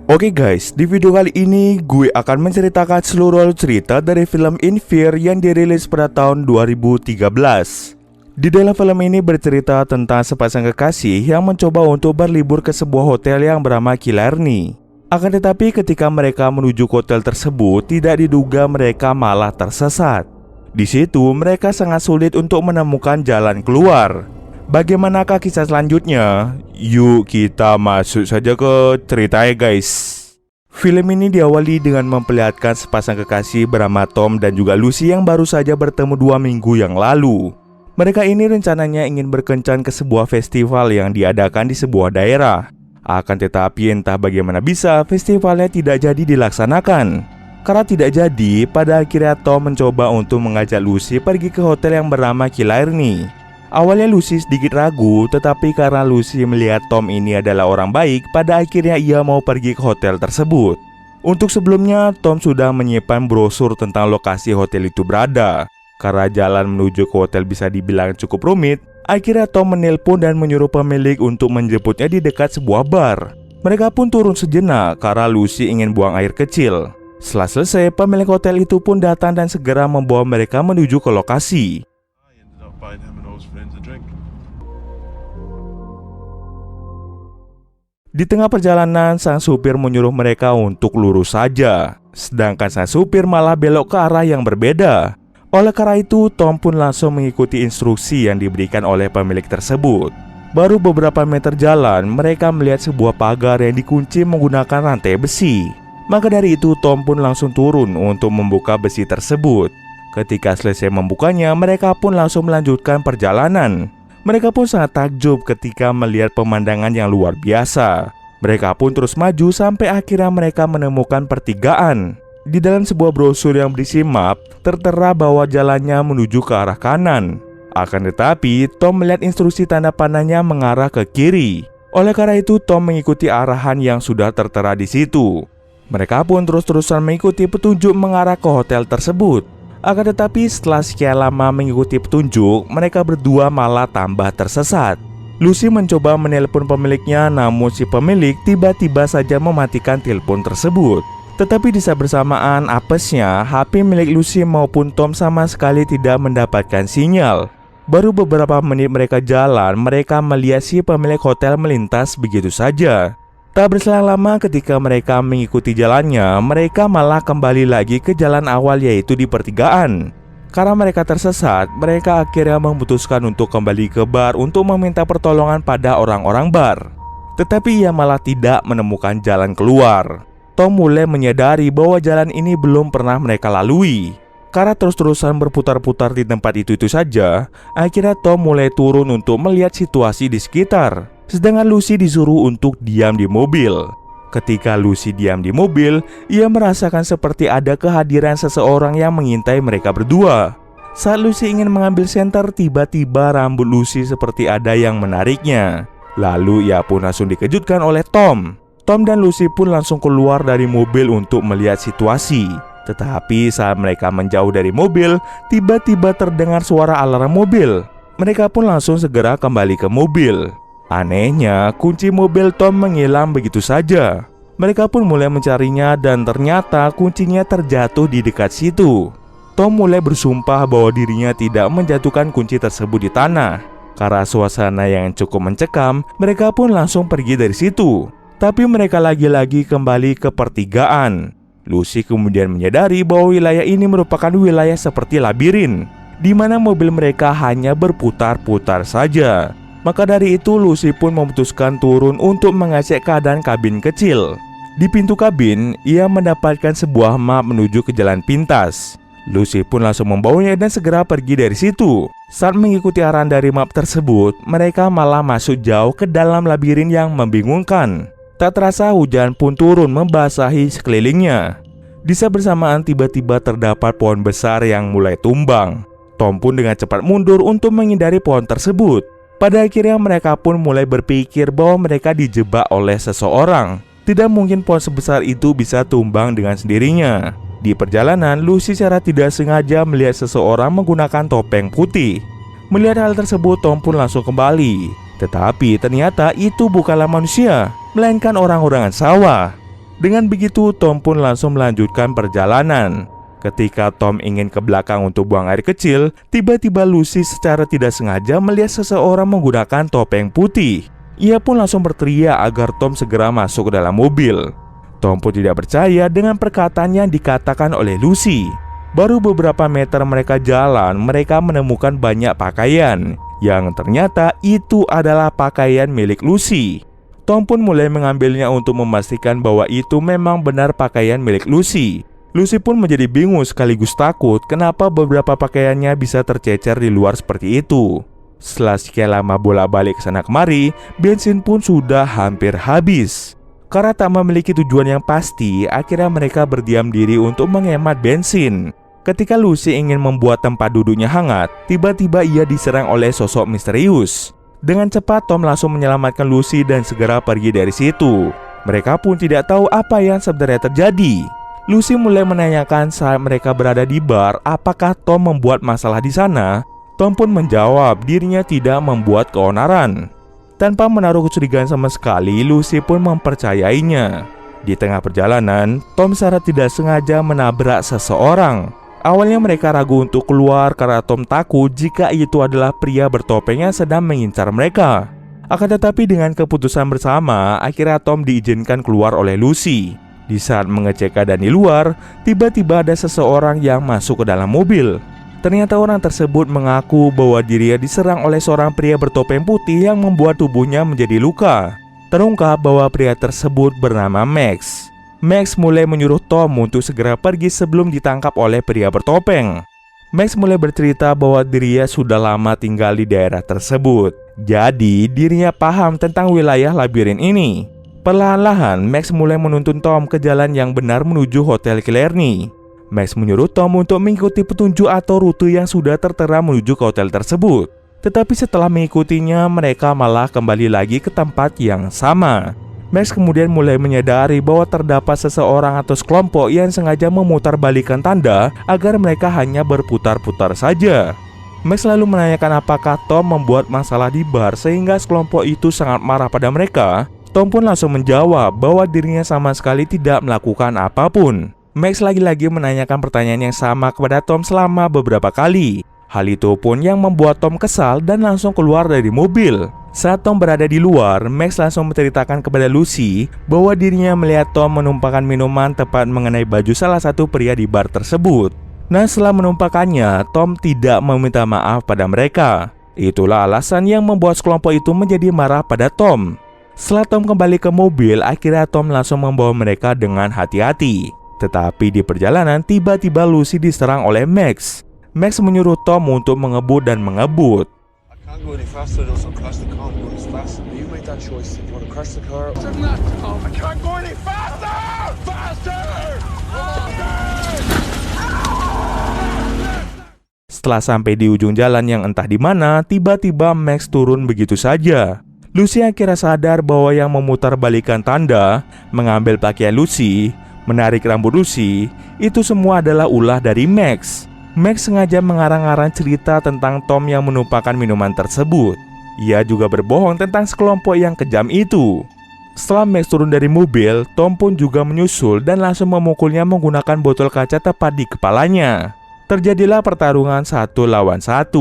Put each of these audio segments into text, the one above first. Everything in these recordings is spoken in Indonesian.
Oke guys, di video kali ini gue akan menceritakan seluruh alur cerita dari film In Fear yang dirilis pada tahun 2013. Di dalam film ini bercerita tentang sepasang kekasih yang mencoba untuk berlibur ke sebuah hotel yang bernama Killarney. Akan tetapi ketika mereka menuju hotel tersebut, tidak diduga mereka malah tersesat. Di situ mereka sangat sulit untuk menemukan jalan keluar. Bagaimanakah kisah selanjutnya? Yuk kita masuk saja ke ceritanya guys. Film ini diawali dengan memperlihatkan sepasang kekasih bernama Tom dan juga Lucy yang baru saja bertemu 2 minggu yang lalu. Mereka ini rencananya ingin berkencan ke sebuah festival yang diadakan di sebuah daerah. Akan tetapi entah bagaimana bisa festivalnya tidak jadi dilaksanakan. Karena tidak jadi, pada akhirnya Tom mencoba untuk mengajak Lucy pergi ke hotel yang bernama Killarney. Awalnya Lucy sedikit ragu, tetapi karena Lucy melihat Tom ini adalah orang baik, pada akhirnya ia mau pergi ke hotel tersebut. Untuk sebelumnya, Tom sudah menyimpan brosur tentang lokasi hotel itu berada. Karena jalan menuju ke hotel bisa dibilang cukup rumit, akhirnya Tom menelpon dan menyuruh pemilik untuk menjemputnya di dekat sebuah bar. Mereka pun turun sejenak karena Lucy ingin buang air kecil. Setelah selesai, pemilik hotel itu pun datang dan segera membawa mereka menuju ke lokasi. Di tengah perjalanan, sang supir menyuruh mereka untuk lurus saja, sedangkan sang supir malah belok ke arah yang berbeda. Oleh karena itu, Tom pun langsung mengikuti instruksi yang diberikan oleh pemilik tersebut. Baru beberapa meter jalan, mereka melihat sebuah pagar yang dikunci menggunakan rantai besi. Maka dari itu, Tom pun langsung turun untuk membuka besi tersebut. Ketika selesai membukanya, mereka pun langsung melanjutkan perjalanan. Mereka pun sangat takjub ketika melihat pemandangan yang luar biasa. Mereka pun terus maju sampai akhirnya mereka menemukan pertigaan. Di dalam sebuah brosur yang berisi map, tertera bahwa jalannya menuju ke arah kanan. Akan tetapi, Tom melihat instruksi tanda panahnya mengarah ke kiri. Oleh karena itu, Tom mengikuti arahan yang sudah tertera di situ. Mereka pun terus-terusan mengikuti petunjuk mengarah ke hotel tersebut. Akan tetapi setelah sekian lama mengikuti petunjuk, mereka berdua malah tambah tersesat. Lucy mencoba menelpon pemiliknya, namun si pemilik tiba-tiba saja mematikan telepon tersebut. Tetapi di saat bersamaan apesnya, HP milik Lucy maupun Tom sama sekali tidak mendapatkan sinyal. Baru beberapa menit mereka jalan, mereka melihat si pemilik hotel melintas begitu saja. Tak berselang lama ketika mereka mengikuti jalannya, mereka malah kembali lagi ke jalan awal, yaitu di pertigaan. Karena mereka tersesat, mereka akhirnya memutuskan untuk kembali ke bar untuk meminta pertolongan pada orang-orang bar. Tetapi ia malah tidak menemukan jalan keluar. Tom mulai menyadari bahwa jalan ini belum pernah mereka lalui. Karena terus-terusan berputar-putar di tempat itu saja, akhirnya Tom mulai turun untuk melihat situasi di sekitar. Sedangkan Lucy disuruh untuk diam di mobil. Ketika Lucy diam di mobil, ia merasakan seperti ada kehadiran seseorang yang mengintai mereka berdua. Saat Lucy ingin mengambil senter, tiba-tiba rambut Lucy seperti ada yang menariknya. Lalu ia pun langsung dikejutkan oleh Tom. Tom dan Lucy pun langsung keluar dari mobil untuk melihat situasi. Tetapi saat mereka menjauh dari mobil, tiba-tiba terdengar suara alarm mobil. Mereka pun langsung segera kembali ke mobil. Anehnya, kunci mobil Tom menghilang begitu saja. Mereka pun mulai mencarinya dan ternyata kuncinya terjatuh di dekat situ. Tom mulai bersumpah bahwa dirinya tidak menjatuhkan kunci tersebut di tanah. Karena suasana yang cukup mencekam, mereka pun langsung pergi dari situ. Tapi mereka lagi-lagi kembali ke pertigaan. Lucy kemudian menyadari bahwa wilayah ini merupakan wilayah seperti labirin, di mana mobil mereka hanya berputar-putar saja. Maka dari itu Lucy pun memutuskan turun untuk mengecek keadaan kabin kecil. Di pintu kabin, ia mendapatkan sebuah map menuju ke jalan pintas. Lucy pun langsung membawanya dan segera pergi dari situ. Saat mengikuti arahan dari map tersebut, mereka malah masuk jauh ke dalam labirin yang membingungkan. Tak terasa hujan pun turun membasahi sekelilingnya. Di saat bersamaan tiba-tiba terdapat pohon besar yang mulai tumbang. Tom pun dengan cepat mundur untuk menghindari pohon tersebut. Pada akhirnya mereka pun mulai berpikir bahwa mereka dijebak oleh seseorang. Tidak mungkin pohon sebesar itu bisa tumbang dengan sendirinya. Di perjalanan, Lucy secara tidak sengaja melihat seseorang menggunakan topeng putih. Melihat hal tersebut, Tom pun langsung kembali. Tetapi ternyata itu bukanlah manusia, melainkan orang-orangan sawah. Dengan begitu, Tom pun langsung melanjutkan perjalanan. Ketika Tom ingin ke belakang untuk buang air kecil, tiba-tiba Lucy secara tidak sengaja melihat seseorang menggunakan topeng putih. Ia pun langsung berteriak agar Tom segera masuk ke dalam mobil. Tom pun tidak percaya dengan perkataan yang dikatakan oleh Lucy. Baru beberapa meter mereka jalan, mereka menemukan banyak pakaian yang ternyata itu adalah pakaian milik Lucy. Tom pun mulai mengambilnya untuk memastikan bahwa itu memang benar pakaian milik Lucy. Lucy pun menjadi bingung sekaligus takut kenapa beberapa pakaiannya bisa tercecer di luar seperti itu. Setelah sekian lama bolak-balik kesana kemari, bensin pun sudah hampir habis. Karena tak memiliki tujuan yang pasti, akhirnya mereka berdiam diri untuk menghemat bensin. Ketika Lucy ingin membuat tempat duduknya hangat, tiba-tiba ia diserang oleh sosok misterius. Dengan cepat Tom langsung menyelamatkan Lucy dan segera pergi dari situ. Mereka pun tidak tahu apa yang sebenarnya terjadi. Lucy mulai menanyakan saat mereka berada di bar apakah Tom membuat masalah di sana. Tom pun menjawab dirinya tidak membuat keonaran. Tanpa menaruh kecurigaan sama sekali, Lucy pun mempercayainya. Di tengah perjalanan, Tom secara tidak sengaja menabrak seseorang. Awalnya mereka ragu untuk keluar karena Tom takut jika itu adalah pria bertopeng yang sedang mengincar mereka. Akan tetapi dengan keputusan bersama, akhirnya Tom diizinkan keluar oleh Lucy. Di saat mengecek keadaan di luar, tiba-tiba ada seseorang yang masuk ke dalam mobil. Ternyata orang tersebut mengaku bahwa dirinya diserang oleh seorang pria bertopeng putih yang membuat tubuhnya menjadi luka. Terungkap bahwa pria tersebut bernama Max. Max mulai menyuruh Tom untuk segera pergi sebelum ditangkap oleh pria bertopeng. Max mulai bercerita bahwa dirinya sudah lama tinggal di daerah tersebut. Jadi dirinya paham tentang wilayah labirin ini. Perlahan-lahan, Max mulai menuntun Tom ke jalan yang benar menuju Hotel Killarney. Max menyuruh Tom untuk mengikuti petunjuk atau rute yang sudah tertera menuju ke hotel tersebut. Tetapi setelah mengikutinya, mereka malah kembali lagi ke tempat yang sama. Max kemudian mulai menyadari bahwa terdapat seseorang atau sekelompok yang sengaja memutarbalikkan tanda agar mereka hanya berputar-putar saja. Max lalu menanyakan apakah Tom membuat masalah di bar sehingga sekelompok itu sangat marah pada mereka. Tom pun langsung menjawab bahwa dirinya sama sekali tidak melakukan apapun. Max lagi-lagi menanyakan pertanyaan yang sama kepada Tom selama beberapa kali. Hal itu pun yang membuat Tom kesal dan langsung keluar dari mobil. Saat Tom berada di luar, Max langsung menceritakan kepada Lucy bahwa dirinya melihat Tom menumpahkan minuman tepat mengenai baju salah satu pria di bar tersebut. Nah, setelah menumpahkannya, Tom tidak meminta maaf pada mereka. Itulah alasan yang membuat sekelompok itu menjadi marah pada Tom. Setelah Tom kembali ke mobil, akhirnya Tom langsung membawa mereka dengan hati-hati. Tetapi di perjalanan, tiba-tiba Lucy diserang oleh Max. Max menyuruh Tom untuk mengebut dan mengebut. Setelah sampai di ujung jalan yang entah di mana, tiba-tiba Max turun begitu saja. Lucy akhirnya sadar bahwa yang memutarbalikkan tanda, mengambil pakaian Lucy, menarik rambut Lucy, itu semua adalah ulah dari Max. Max sengaja mengarang-arang cerita tentang Tom yang menumpahkan minuman tersebut. Ia juga berbohong tentang sekelompok yang kejam itu. Setelah Max turun dari mobil, Tom pun juga menyusul dan langsung memukulnya menggunakan botol kaca tepat di kepalanya. Terjadilah pertarungan 1 lawan 1,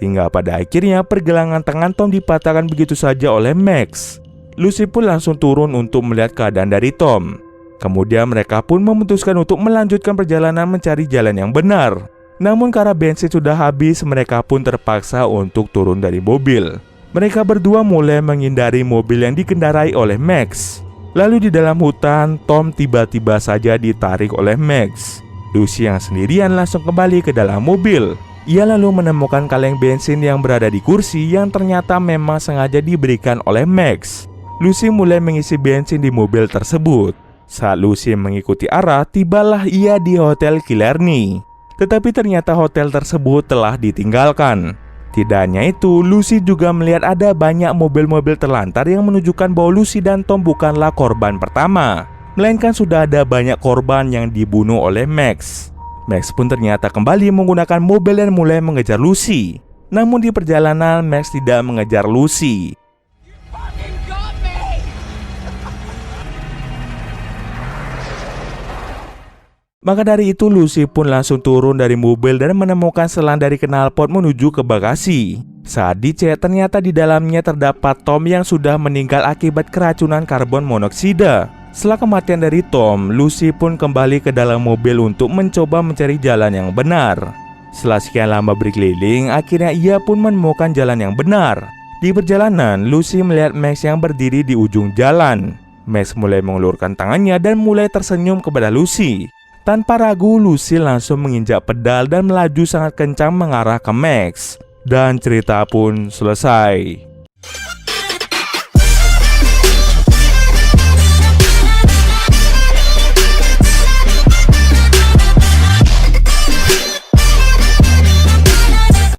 hingga pada akhirnya pergelangan tangan Tom dipatahkan begitu saja oleh Max. Lucy pun langsung turun untuk melihat keadaan dari Tom. Kemudian mereka pun memutuskan untuk melanjutkan perjalanan mencari jalan yang benar. Namun karena bensin sudah habis, mereka pun terpaksa untuk turun dari mobil. Mereka berdua mulai menghindari mobil yang dikendarai oleh Max. Lalu di dalam hutan, Tom tiba-tiba saja ditarik oleh Max. Lucy yang sendirian langsung kembali ke dalam mobil. Ia lalu menemukan kaleng bensin yang berada di kursi yang ternyata memang sengaja diberikan oleh Max. Lucy mulai mengisi bensin di mobil tersebut. Saat Lucy mengikuti arah, tibalah ia di Hotel Killarney. Tetapi ternyata hotel tersebut telah ditinggalkan. Tidak hanya itu, Lucy juga melihat ada banyak mobil-mobil terlantar yang menunjukkan bahwa Lucy dan Tom bukanlah korban pertama, melainkan sudah ada banyak korban yang dibunuh oleh Max. Max pun ternyata kembali menggunakan mobil dan mulai mengejar Lucy. Namun di perjalanan, Max tidak mengejar Lucy. Maka dari itu Lucy pun langsung turun dari mobil dan menemukan selang dari knalpot menuju ke bagasi. Saat dicek, ternyata di dalamnya terdapat Tom yang sudah meninggal akibat keracunan karbon monoksida. Setelah kematian dari Tom, Lucy pun kembali ke dalam mobil untuk mencoba mencari jalan yang benar. Setelah sekian lama berkeliling, akhirnya ia pun menemukan jalan yang benar. Di perjalanan, Lucy melihat Max yang berdiri di ujung jalan. Max mulai mengulurkan tangannya dan mulai tersenyum kepada Lucy. Tanpa ragu, Lucy langsung menginjak pedal dan melaju sangat kencang mengarah ke Max. Dan cerita pun selesai.